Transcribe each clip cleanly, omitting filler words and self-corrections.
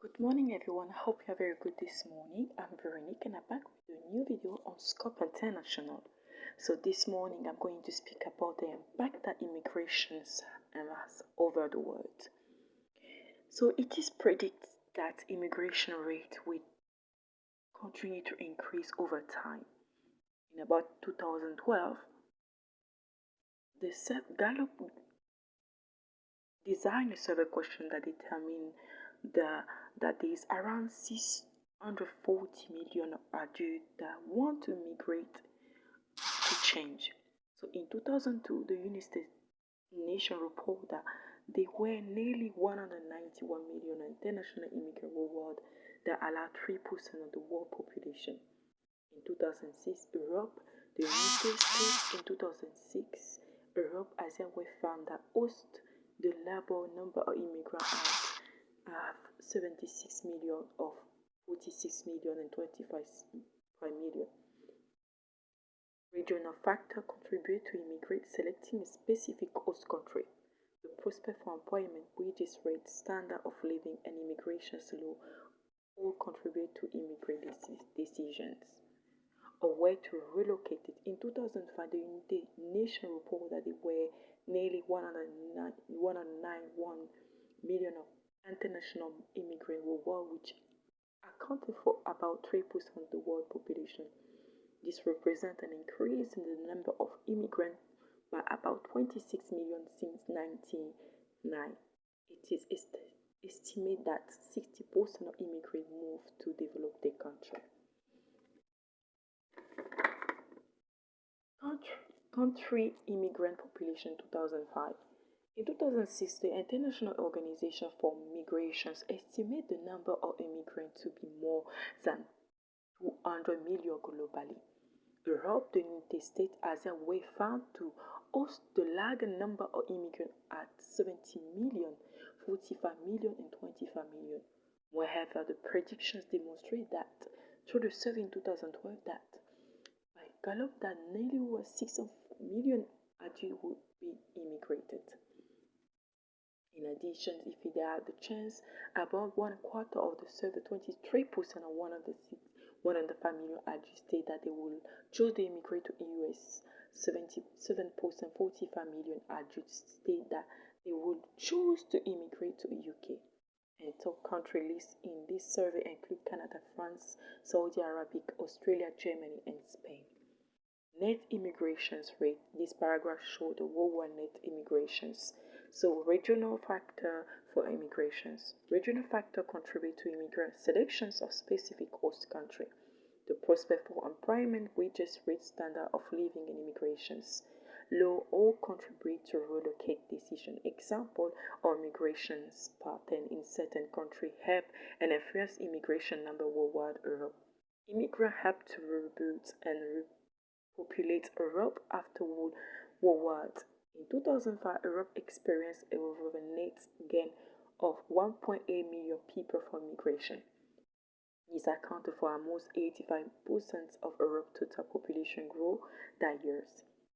Good morning everyone, I hope you are very good this morning. I'm Veronique and I'm back with a new video on Scope International. So this morning I'm going to speak about the impact that immigration has over the world. So it is predicted that immigration rate will continue to increase over time. In about 2012, the Gallup designed a survey question that determined that there is around 640 million adults that want to migrate to change. So in 2002, the United Nations reported that there were nearly 191 million international immigrants worldwide that allow 3% of the world population. In 2006, Europe, the United States in 2006, Europe as well found that host the labor number of immigrants have 76 million of 46 million and 25 million. Regional factors contribute to immigrants selecting a specific host country. The prospect for employment, wages rate, standard of living, and immigration law all contribute to immigrant decisions or where to relocate it. In 2005, the United Nations reported that there were nearly 191 million of international immigrants worldwide, which accounted for about 3% of the world population. This represents an increase in the number of immigrants by about 26 million since 1999. It is estimated that 60% of immigrants move to develop their country. Country immigrant population 2005. In 2006, the International Organization for Migrations estimated the number of immigrants to be more than 200 million globally. Europe, the United States, as well found to host the larger number of immigrants at 70 million, 45 million, and 25 million. However, the predictions demonstrate that through the survey in 2012 that Gallup that nearly 6 million adults would be immigrated. In addition, if there are the chance, about 1/4 of the survey, 23% of 105 million adults state that they will choose to immigrate to the US. 77%, 45 million adults state that they would choose to immigrate to the UK. And top country lists in this survey include Canada, France, Saudi Arabia, Australia, Germany, and Spain. Net immigrations rate. This paragraph shows the worldwide net immigrations. So regional factor for immigrations. Regional factor contribute to immigrant selections of specific host country. The prospect for employment, wages, rate, standard of living, and immigrations. Law all contribute to relocate decision. Example of migrations pattern in certain countries help and influence immigration number worldwide. Europe. Immigrants help to rebuild and populate Europe after World War I. In 2005, Europe experienced a net gain of 1.8 million people from migration. This accounted for almost 85% of Europe's total population growth that year.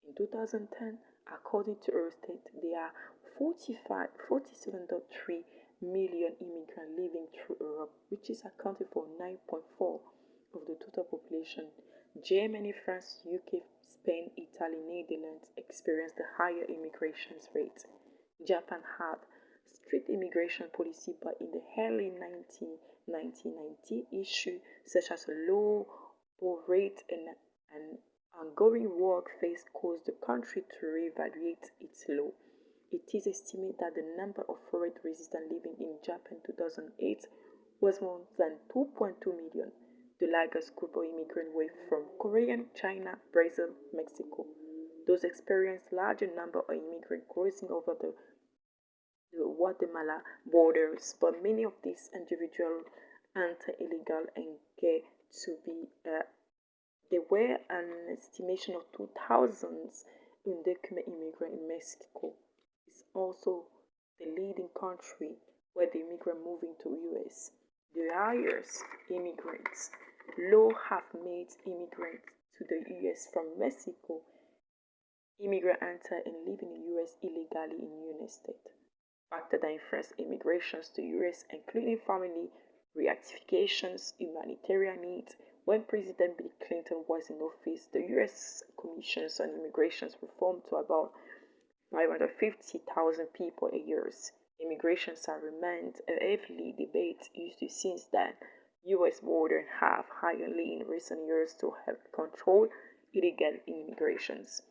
In 2010, according to Eurostat, there are 47.3 million immigrants living through Europe, which is accounted for 9.4% of the total population. Germany, France, UK, Spain, Italy, Netherlands experienced the higher immigration rate. Japan had strict immigration policy, but in the early 1990 issues such as low birth rate and an ongoing work phase caused the country to reevaluate its law. It is estimated that the number of foreign residents living in Japan in 2008 was more than 2.2 million. The largest group of immigrants were from Korea, China, Brazil, Mexico. Those experienced larger number of immigrants crossing over the Guatemala borders, but many of these individuals enter illegal and get to be there were an estimation of 2,000 undocumented immigrants in Mexico. It's also the leading country where the immigrants moving to US. The highest immigrants law have made immigrants to the US from Mexico. Immigrants enter and live in the US illegally in the United States. Factors that influence immigrations to US, including family reactivations, humanitarian needs. When President Bill Clinton was in office, the U.S. Commissions on Immigration reformed to about 550,000 people a year. Immigration has remained a heavily debated since then. U.S. borders have highly in recent years to help control illegal immigrations.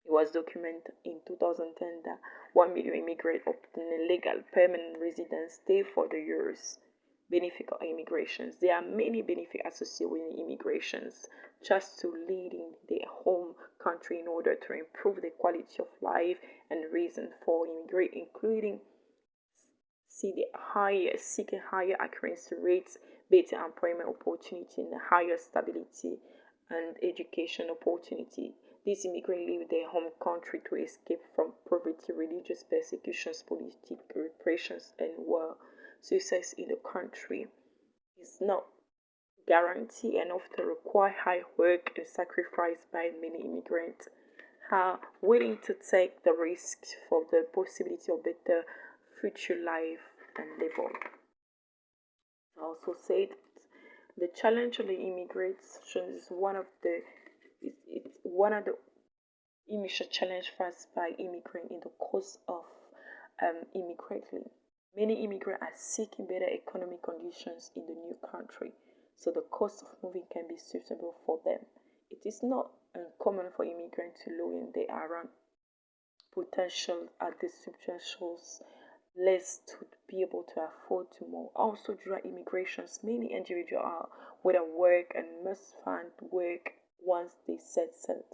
It was documented in 2010 that 1 million immigrants obtained legal permanent residence stay for the years. Benefit of immigrations. There are many benefits associated with immigrations, just to live in their home country in order to improve the quality of life and reason for immigrate, including seeking higher accuracy rates, better employment opportunity, and higher stability and education opportunity. These immigrants leave their home country to escape from poverty, religious persecutions, political repressions, and war. Success in the country is not guaranteed and often require high work and sacrifice by many immigrants are willing to take the risk for the possibility of better future life and labor. I also said the challenge of the immigration is one of the initial challenge faced by immigrants in the course of immigrating. Many immigrants are seeking better economic conditions in the new country, so the cost of moving can be suitable for them. It is not uncommon for immigrants to lower in their around potential at the substantial less to be able to afford to move. Also, during immigrations, many individuals are without work and must find work once they set sail.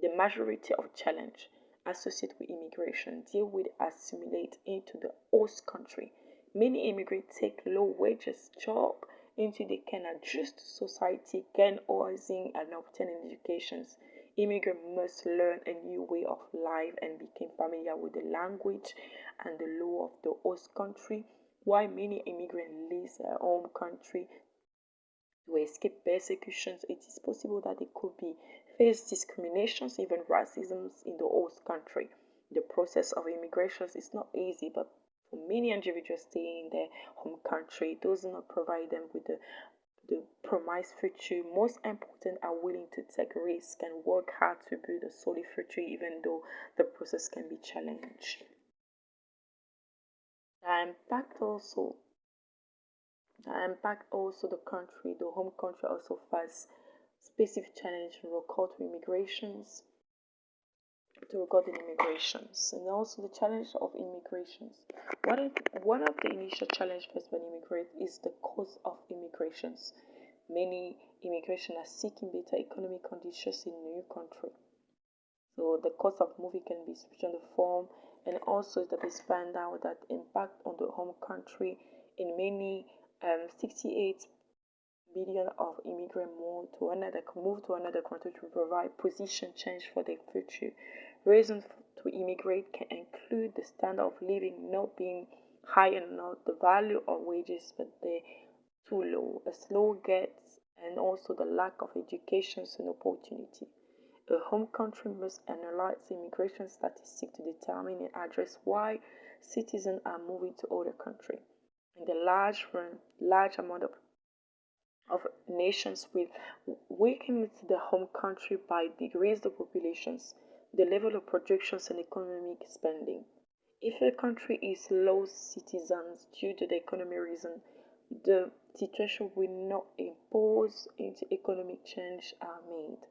The majority of challenges associated with immigration deal with assimilate into the host country. Many immigrants take low wages jobs until they can adjust to society, gain housing, and obtain educations. Immigrants must learn a new way of life and become familiar with the language and the law of the host country. While many immigrants leave their home country to escape persecutions, it is possible that they could be face discriminations, even racism in the host country. The process of immigration is not easy, but for many individuals staying in their home country does not provide them with the promised future. Most important are willing to take risks and work hard to build a solid future, even though the process can be challenged. The impact also the country, the home country also faces specific challenge in regard to immigrations, and also the challenge of immigrations. One of the initial challenges faced by immigrants is the cost of immigrations. Many immigration are seeking better economic conditions in new country. So the cost of moving can be switched on the form, and also that is found out that impact on the home country in many 68 billion of immigrants move to another country to provide position change for their future. Reasons to immigrate can include the standard of living not being high enough, the value of wages but they're too low, a slow gets, and also the lack of education and opportunity. A home country must analyze immigration statistics to determine and address why citizens are moving to other countries. In the large amount of nations with weakening the home country by decrease the populations, the level of projections and economic spending. If a country is low citizens due to the economic reason, the situation will not impose into economic change are made.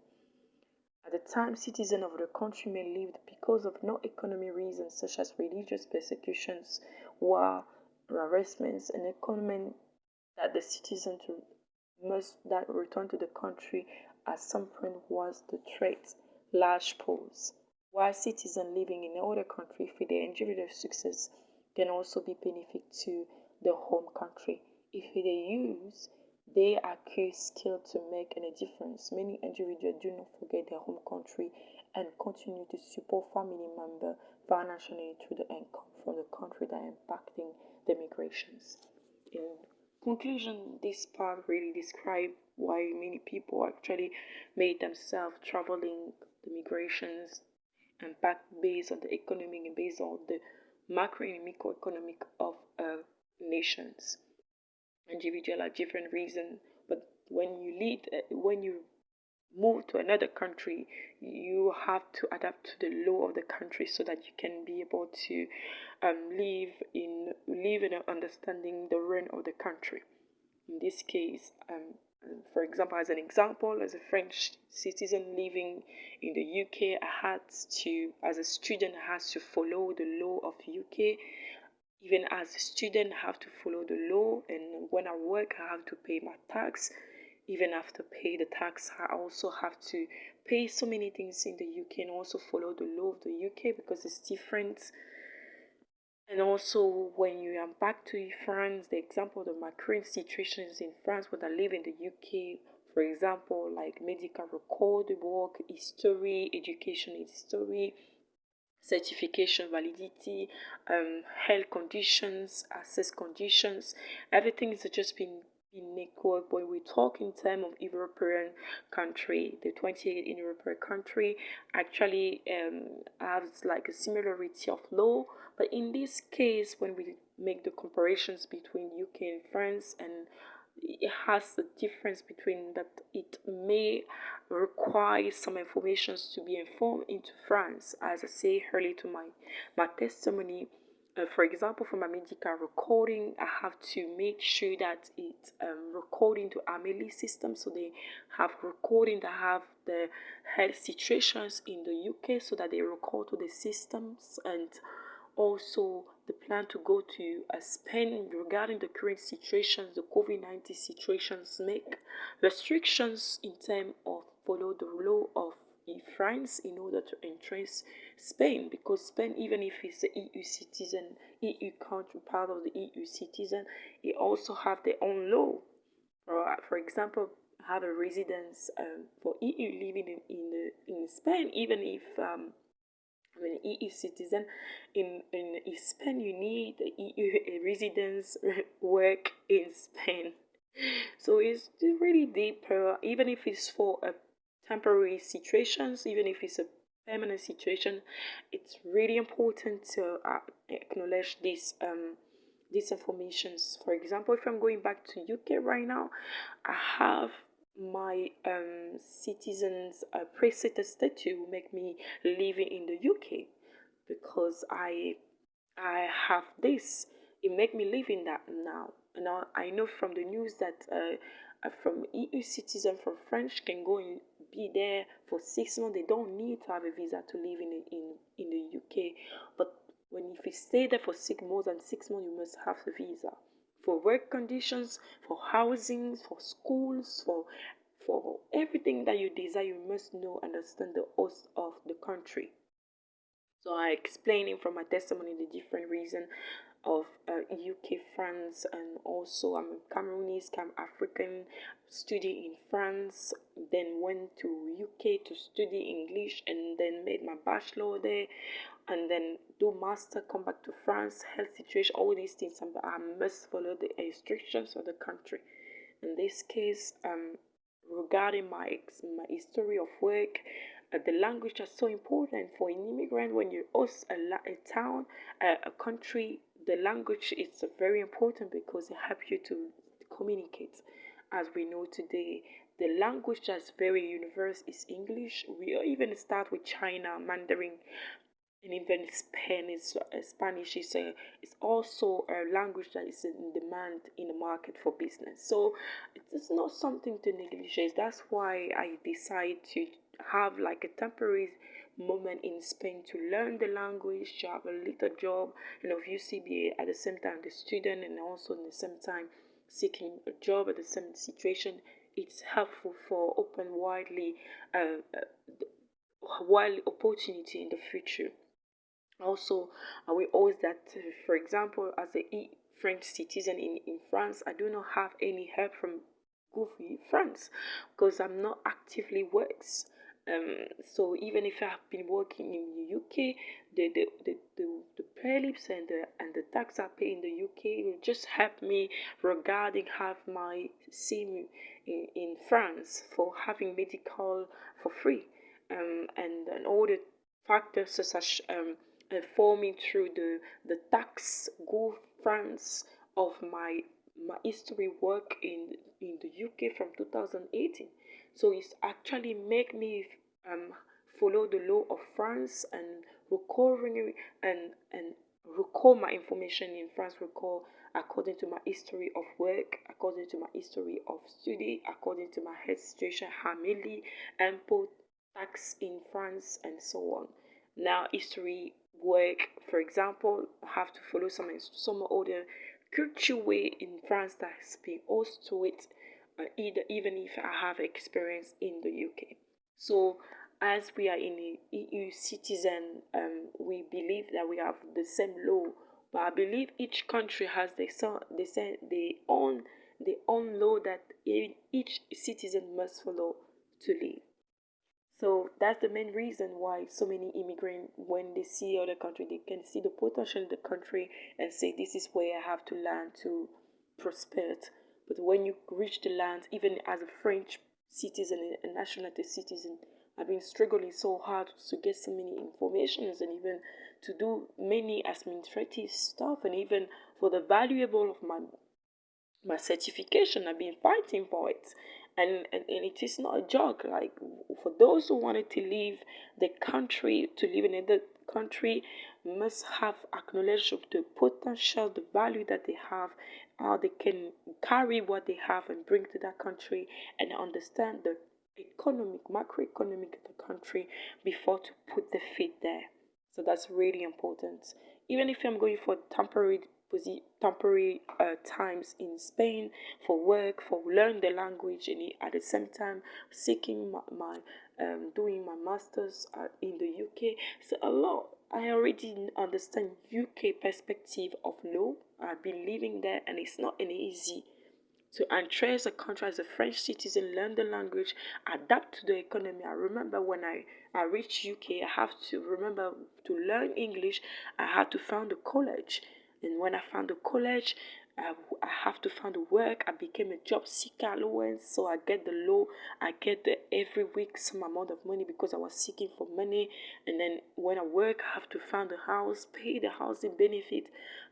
At the time, citizens of the country may leave because of non-economic reasons such as religious persecutions, war, harassments, and economic that the citizens must that return to the country at some point was the threat large pose. While citizens living in another country for their individual success can also be benefit to the home country. If they use their acquire skill to make any difference, many individuals do not forget their home country and continue to support family members financially through the income from the country that are impacting the migrations. In conclusion, this part really describes why many people actually made themselves traveling the migrations impact based on the economic and based on the macro and microeconomic of nations. Individual are different reasons, but when you move to another country, you have to adapt to the law of the country so that you can be able to live in an understanding the run of the country. In this case, for example, as an example, as a French citizen living in the UK, as a student, I has to follow the law of UK. Even as a student, I have to follow the law, and when I work, I have to pay my tax. Even after pay the tax, I also have to pay so many things in the UK and also follow the law of the UK because it's different. And also, when you are back to France, the example of my current situation is in France when I live in the UK. For example, like medical record, work history, education history, certification validity, health conditions, access conditions, everything is just been network. When we talk in terms of European country, the 28 in European country actually has like a similarity of law, but in this case, when we make the comparisons between UK and France, and it has a difference between that it may require some information to be informed into France. As I say earlier to my testimony, for example, for my medical recording, I have to make sure that it's recording to Amelie system, so they have recording that have the health situations in the UK, so that they record to the systems. And also the plan to go to Spain regarding the current situations, the COVID-19 situations make restrictions in terms of follow the law of France in order to enter Spain, because Spain, even if it's an EU citizen, EU country, part of the EU citizen, it also have their own law. For example, have a residence for EU living in Spain, even if I'm an EU citizen. In Spain, you need a EU residence work in Spain. So it's really deeper, even if it's for a temporary situations, even if it's a permanent situation, it's really important to acknowledge these informations. For example, if I'm going back to UK right now, I have my citizens pre-settled status will make me living in the UK because I have this. It make me live in that now. Now I know from the news that from EU citizen from French can go and be there for 6 months. They don't need to have a visa to live in the UK. But when if you stay there for more than 6 months, you must have a visa for work conditions, for housing, for schools, for everything that you desire. You must know, understand the host of the country. So I explaining from my testimony the different reason of UK, France, and also I'm a Cameroonese, African, study in France, then went to UK to study English, and then made my bachelor there, and then do master, come back to France, health situation, all these things, and I must follow the restrictions of the country. In this case, regarding my history of work, the language is so important for an immigrant. When you host a town, a country, the language is very important because it helps you to communicate. As we know today, the language that's very universal is English. We even start with China, Mandarin, and even Spanish is also a language that is in demand in the market for business. So it's not something to neglect. That's why I decide to have like a temporary moment in Spain to learn the language, to have a little job, UCBA at the same time the student, and also at the same time seeking a job at the same situation. It's helpful for open wide opportunity in the future. Also, we always that, for example, as a French citizen in France, I do not have any help from Goofy France because I'm not actively works. So even if I've been working in the UK, the prelims and the tax I pay in the UK will just help me regarding have my SIM in France for having medical for free, and all the factors such as informing through the tax go France of my history work in the UK from 2018. So it's actually make me um follow the law of France and recording and record my information in France, record according to my history of work, according to my history of study, according to my health situation, family, import, tax in France, and so on. Now, history work, for example, I have to follow some other culture way in France that's been host to it, even if I have experience in the UK. So, as we are in the EU citizen, we believe that we have the same law, but I believe each country has their own law that each citizen must follow to live. So that's the main reason why so many immigrants, when they see other country, they can see the potential in the country and say, "This is where I have to land to prosper." But when you reach the land, even as a French citizen, a nationality citizen, I've been struggling so hard to get so many informations and even to do many administrative stuff and even for the valuable of my certification. I've been fighting for it. And it is not a joke. Like, for those who wanted to leave the country, to live in another country, must have acknowledged of the potential, the value that they have, how they can carry what they have and bring to that country, and understand the economic, macroeconomic of the country before to put their feet there. So that's really important. Even if I'm going for temporary times in Spain for work, for learn the language, and at the same time seeking my doing my masters in the UK. So a lot. I already understand UK perspective of law. I've been living there, and it's not an easy to enter a country as a French citizen, learn the language, adapt to the economy. I remember when I reached UK, I have to remember to learn English, I had to find a college. And when I found a college, I have to find a work. I became a job seeker allowance, so I get the low. I get the every week some amount of money because I was seeking for money. And then when I work, I have to find a house, pay the housing benefit,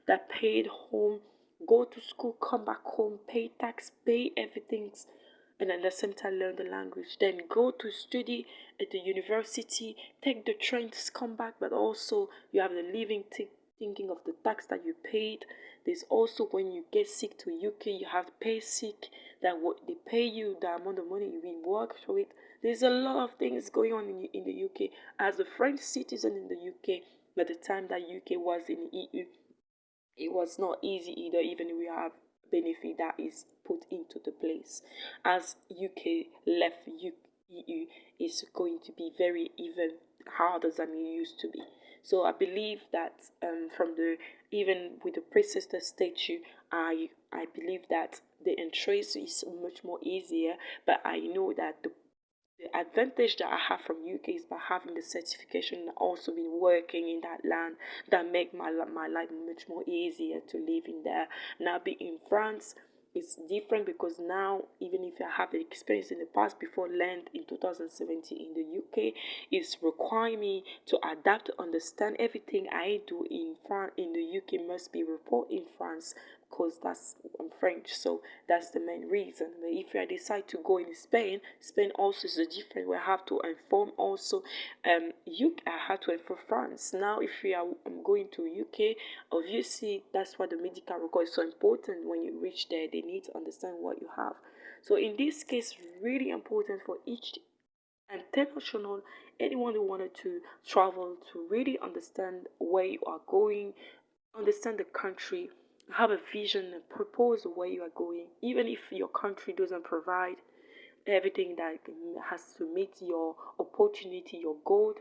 that paid home, go to school, come back home, pay tax, pay everything, and at the same time learn the language. Then go to study at the university, take the train to come back, but also you have the living thinking of the tax that you paid. There's also when you get sick to UK, you have to pay sick, that what they pay you, the amount of money you will work for it. There's a lot of things going on in the UK. As a French citizen in the UK, by the time that UK was in the EU, it was not easy either, even we have benefit that is put into the place. As UK left EU, is going to be very even harder than it used to be. So I believe that from the even with the preceptor statute, I believe that the entrance is much more easier. But I know that the advantage that I have from UK is by having the certification and also been working in that land, that make my life much more easier to live in there. Now be in France, it's different because now even if I have the experience in the past before land in 2017 in the UK, it's requiring me to adapt to understand everything I do in France in the UK must be reported in France because that's I'm French, so that's the main reason. But if I decide to go in Spain, Spain also is a different. We have to inform also. I have to inform France. Now, if we are I'm going to UK, obviously that's why the medical record is so important. When you reach there, they need to understand what you have. So in this case, really important for each international anyone who wanted to travel to really understand where you are going, understand the country, have a vision and propose where you are going, even if your country doesn't provide everything that has to meet your opportunity, your goal.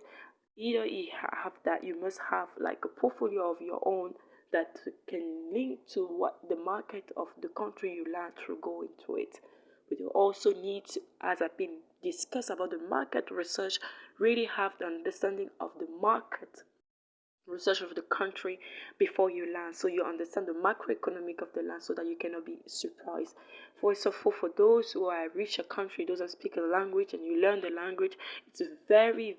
Either you have that, you must have like a portfolio of your own that can link to what the market of the country you land through go into it. But you also need to, as I've been discussed about the market research, really have the understanding of the market research of the country before you land, so you understand the macroeconomic of the land so that you cannot be surprised. For example, for those who are reach a country doesn't speak a language and you learn the language, it's a very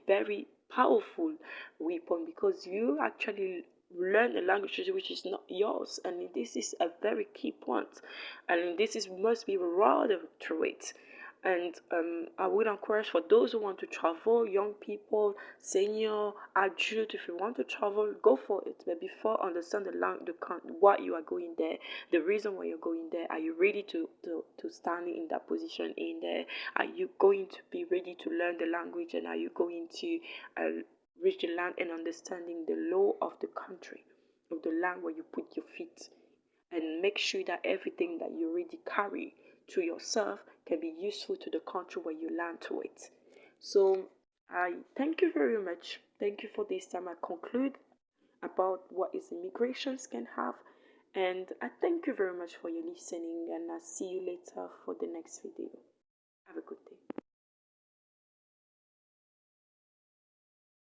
powerful weapon because you actually learn a language which is not yours, and this is a very key point, and this is must be rewarded through it. And I would encourage for those who want to travel, young people, senior, adult, if you want to travel, go for it. But before, understand the language, why you are going there, the reason why you're going there. Are you ready to stand in that position in there? Are you going to be ready to learn the language, and are you going to reach the land and understanding the law of the country, of the land where you put your feet, and make sure that everything that you already carry to yourself can be useful to the country where you land to it. So I thank you very much. Thank you for this time. I conclude about what is immigrations can have. And I thank you very much for your listening, and I'll see you later for the next video. Have a good day.